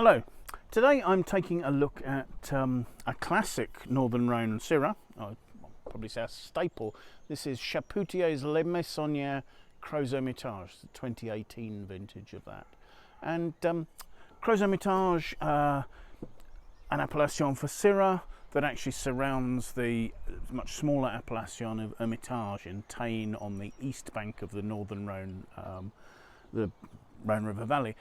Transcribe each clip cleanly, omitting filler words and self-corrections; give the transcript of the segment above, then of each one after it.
Hello, today I'm taking a look at a classic Northern Rhone Syrah, I'd probably say a staple. This is Chapoutier's Les Meysonniers Crozes Hermitage, the 2018 vintage of that. And Crozes Hermitage, an appellation for Syrah that actually surrounds the much smaller appellation of Hermitage in Tain on the east bank of the Northern Rhone, the Rhone River Valley.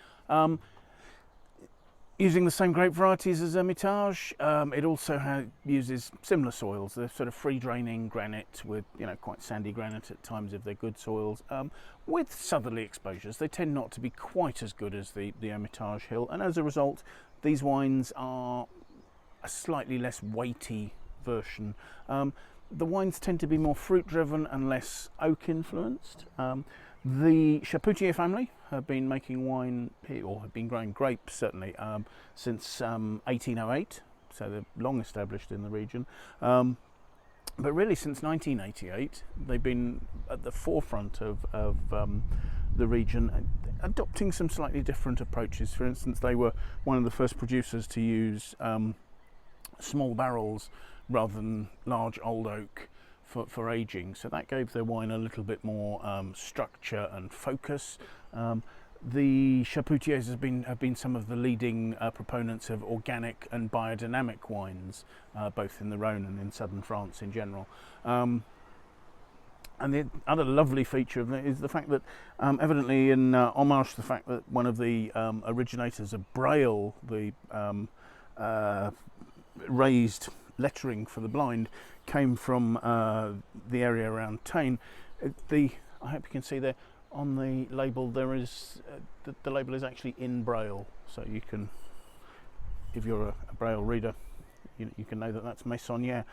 Using the same grape varieties as Hermitage, it also uses similar soils. They're sort of free draining granite with, quite sandy granite at times if they're good soils, with southerly exposures. They tend not to be quite as good as the Hermitage hill, and as a result, these wines are a slightly less weighty version. The wines tend to be more fruit driven and less oak influenced. The Chapoutier family have been making wine here, or have been growing grapes certainly, since 1808, so they're long established in the region. But really since 1988, they've been at the forefront of the region, adopting some slightly different approaches. For instance, they were one of the first producers to use small barrels rather than large old oak for aging, so that gave their wine a little bit more structure and focus. The Chapoutiers have been some of the leading proponents of organic and biodynamic wines, both in the Rhone and in southern France in general. And the other lovely feature of it is the fact that, evidently in homage to the fact that one of the originators of Braille, the raised lettering for the blind, came from the area around Tain. I hope you can see there on the label there is the label is actually in Braille, so you can, if you're a Braille reader, you can know that that's Meysonniers.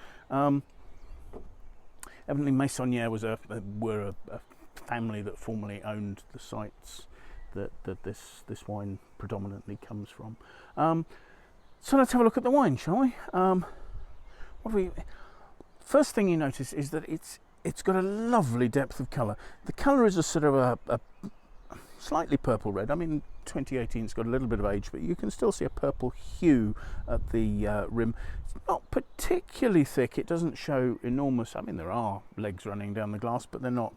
Evidently Meysonniers were a family that formerly owned the sites that this wine predominantly comes from. So let's have a look at the wine, shall we? First thing you notice is that it's got a lovely depth of colour. The colour is a sort of a slightly purple red. I mean, 2018's got a little bit of age, but you can still see a purple hue at the rim. It's not particularly thick. It doesn't show enormous. I mean, there are legs running down the glass, but they're not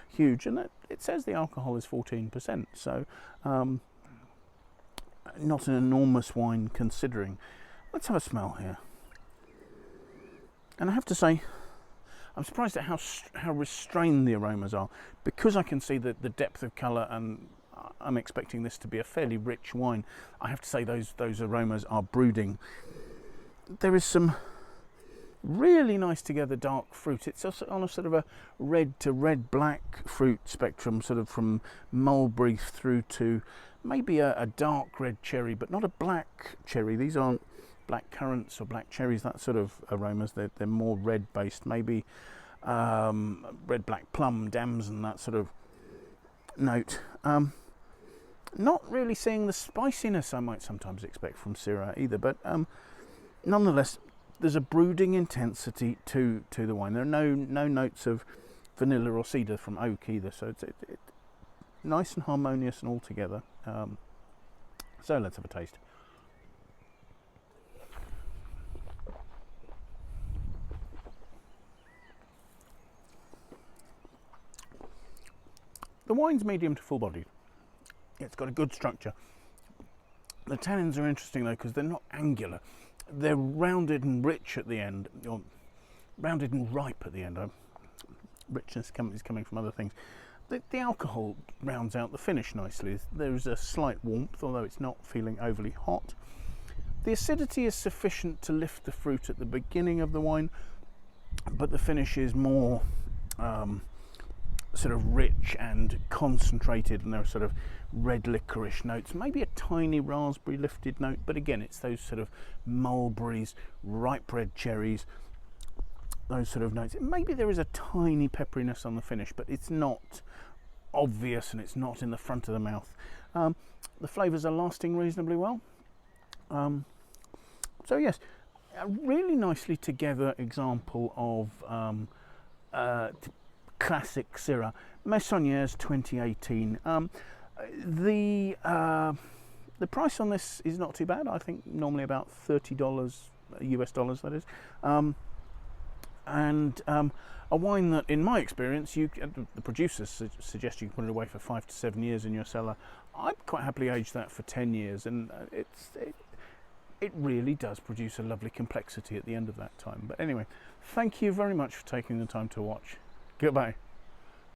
huge. And it says the alcohol is 14%, so not an enormous wine considering. Let's have a smell here. And I have to say, I'm surprised at how restrained the aromas are, because I can see the depth of colour, and I'm expecting this to be a fairly rich wine. I have to say those aromas are brooding. There is some really nice together dark fruit. It's also on a sort of a red to red-black fruit spectrum, sort of from mulberry through to maybe a dark red cherry, but not a black cherry. These aren't black currants or black cherries, that sort of aromas. They're more red based, maybe red black plum, damson, that sort of note. Not really seeing the spiciness I might sometimes expect from Syrah either, but nonetheless there's a brooding intensity to the wine. There are no notes of vanilla or cedar from oak either, so it's nice and harmonious and all together. So let's have a taste. The wine's medium to full-bodied. It's got a good structure. The tannins are interesting though, because they're not angular. They're rounded and rich at the end, or rounded and ripe at the end. Richness is coming from other things. The alcohol rounds out the finish nicely. There's a slight warmth, although it's not feeling overly hot. The acidity is sufficient to lift the fruit at the beginning of the wine, but the finish is more sort of rich and concentrated, and there are sort of red licorice notes, maybe a tiny raspberry lifted note, but again it's those sort of mulberries, ripe red cherries, those sort of notes. Maybe there is a tiny pepperiness on the finish, but it's not obvious and it's not in the front of the mouth. The flavours are lasting reasonably well. So yes, a really nicely together example of classic Syrah, Meysonniers 2018. The The price on this is not too bad. I think normally about $30 US dollars, that is. A wine that, in my experience, the producers suggest you can put it away for 5 to 7 years in your cellar. I'd quite happily age that for 10 years, and it really does produce a lovely complexity at the end of that time. But anyway, thank you very much for taking the time to watch. Goodbye.